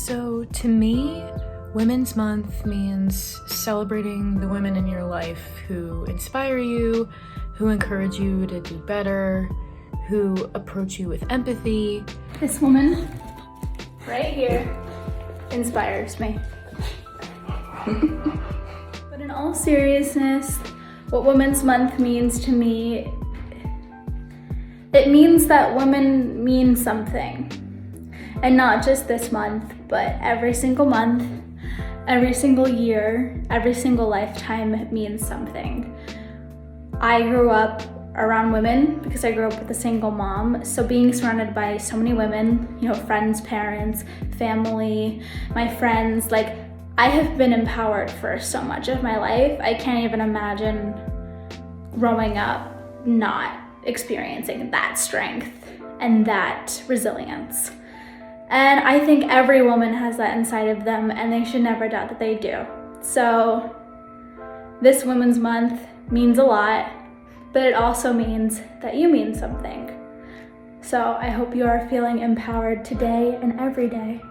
So to me, Women's Month means celebrating the women in your life who inspire you, who encourage you to do better, who approach you with empathy. This woman right here inspires me. But in all seriousness, what Women's Month means to me, it means that women mean something. And not just this month, but every single month, every single year, every single lifetime means something. I grew up around women because I grew up with a single mom. So being surrounded by so many women, friends, parents, family, my friends, I have been empowered for so much of my life. I can't even imagine growing up not experiencing that strength and that resilience. And I think every woman has that inside of them, and they should never doubt that they do. So this Women's Month means a lot, but it also means that you mean something. So I hope you are feeling empowered today and every day.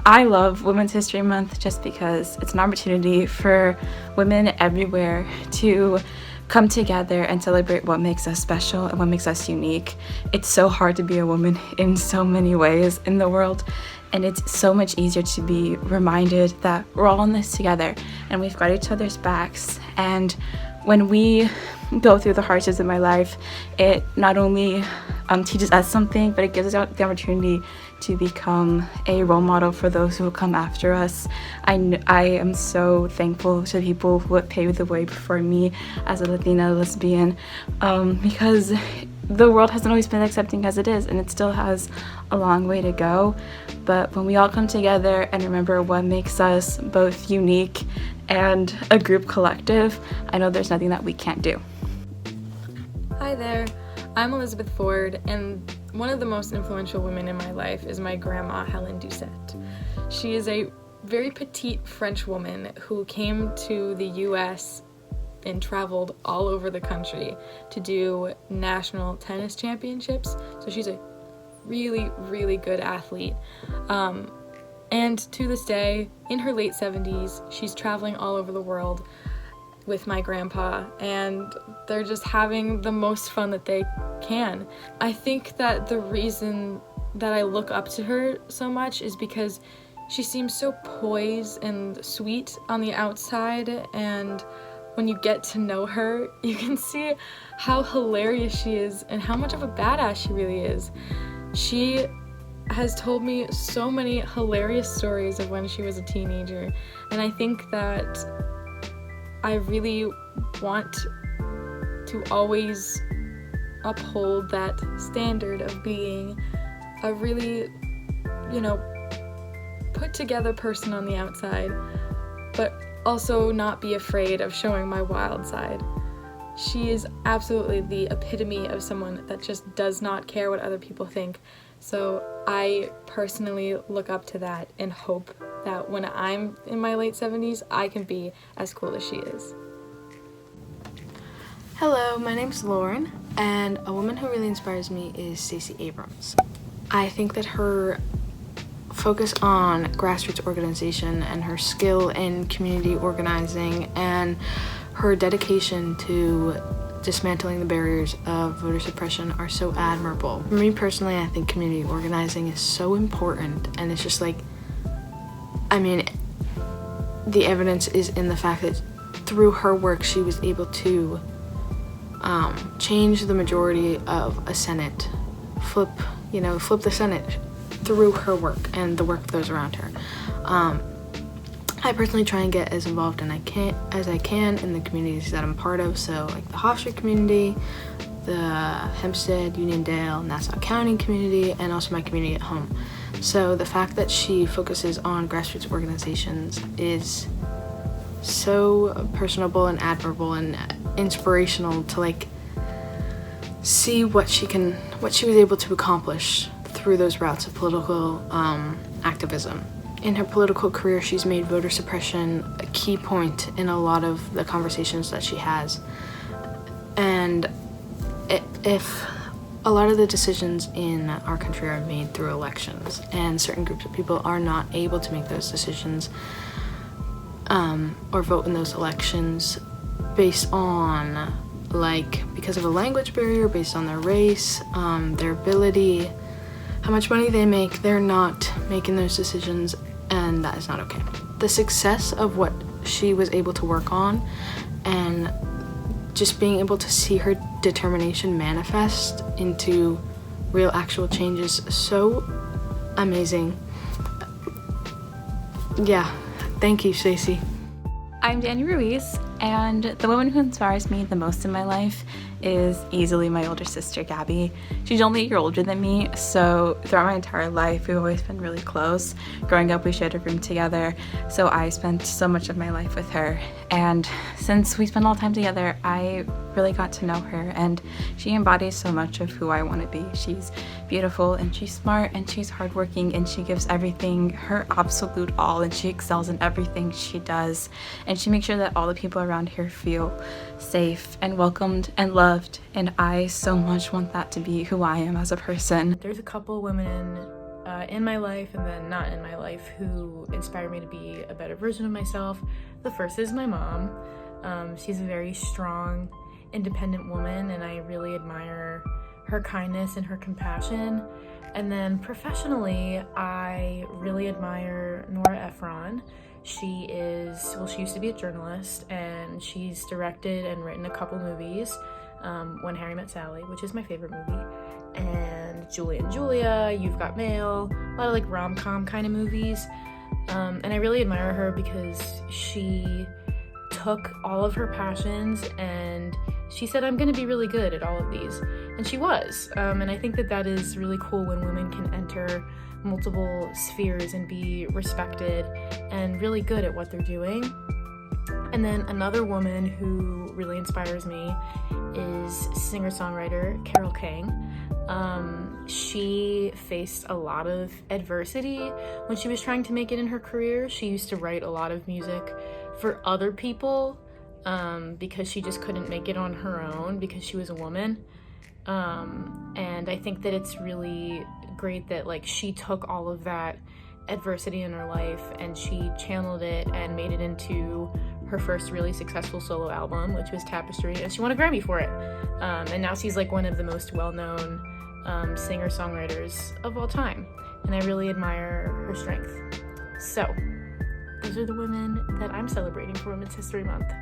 I love Women's History Month just because it's an opportunity for women everywhere to come together and celebrate what makes us special and what makes us unique. It's so hard to be a woman in so many ways in the world, and it's so much easier to be reminded that we're all in this together and we've got each other's backs. And when we go through the hardships of my life, it not only teaches us something, but it gives us the opportunity to become a role model for those who will come after us. I am so thankful to people who have paved the way before me as a Latina lesbian, because the world hasn't always been accepting as it is, and it still has a long way to go. But when we all come together and remember what makes us both unique and a group collective, I know there's nothing that we can't do. Hi there, I'm Elizabeth Ford, and one of the most influential women in my life is my grandma, Helen Doucette. She is a very petite French woman who came to the US and traveled all over the country to do national tennis championships. So she's a really, really good athlete. And to this day, in her late 70s, she's traveling all over the world with my grandpa, and they're just having the most fun that they can. I think that the reason that I look up to her so much is because she seems so poised and sweet on the outside, and when you get to know her, you can see how hilarious she is and how much of a badass she really is. She has told me so many hilarious stories of when she was a teenager, and I think that I really want to always uphold that standard of being a really, put together person on the outside, but also not be afraid of showing my wild side. She is absolutely the epitome of someone that just does not care what other people think. So I personally look up to that and hope that when I'm in my late 70s, I can be as cool as she is. Hello, my name's Lauren, and a woman who really inspires me is Stacey Abrams. I think that her focus on grassroots organization and her skill in community organizing and her dedication to dismantling the barriers of voter suppression are so admirable. For me personally, I think community organizing is so important, and it's just the evidence is in the fact that through her work she was able to change the majority of a Senate, flip the Senate through her work and the work of those around her. I personally try and get as involved as I can in the communities that I'm part of, so like the Hofstra community, the Hempstead, Uniondale, Nassau County community, and also my community at home. So the fact that she focuses on grassroots organizations is so personable and admirable and inspirational to see what she was able to accomplish through those routes of political activism. In her political career, she's made voter suppression a key point in a lot of the conversations that she has. And if a lot of the decisions in our country are made through elections, and certain groups of people are not able to make those decisions or vote in those elections based on, like, because of a language barrier, based on their race, their ability, how much money they make. They're not making those decisions, and that is not okay. The success of what she was able to work on, and just being able to see her determination manifest into real actual change is so amazing. Yeah, thank you, Stacey. I'm Danny Ruiz, and the woman who inspires me the most in my life is easily my older sister, Gabby. She's only a year older than me, so throughout my entire life, we've always been really close. Growing up, we shared a room together, so I spent so much of my life with her. And since we spent all the time together, I really got to know her, and she embodies so much of who I want to be. She's beautiful, and she's smart, and she's hardworking, and she gives everything her absolute all, and she excels in everything she does. And she makes sure that all the people around here feel safe and welcomed and loved, and I so much want that to be who I am as a person. There's a couple women in my life and then not in my life who inspire me to be a better version of myself. The first is my mom. She's a very strong, independent woman, and I really admire her kindness and her compassion. And then professionally, I really admire Nora Ephron. She used to be a journalist, and she's directed and written a couple movies. When Harry Met Sally, which is my favorite movie, and Julie and Julia, You've Got Mail, a lot of like rom-com kind of movies. And I really admire her because she took all of her passions and she said, I'm gonna be really good at all of these. And she was. And I think that is really cool when women can enter multiple spheres and be respected and really good at what they're doing. And then another woman who really inspires me is singer-songwriter Carole King. She faced a lot of adversity when she was trying to make it in her career. She used to write a lot of music for other people because she just couldn't make it on her own because she was a woman. And I think that it's really great that like she took all of that adversity in her life and she channeled it and made it into her first really successful solo album, which was Tapestry, and she won a Grammy for it. And now she's like one of the most well-known singer-songwriters of all time, and I really admire her strength. So those are the women that I'm celebrating for Women's History Month.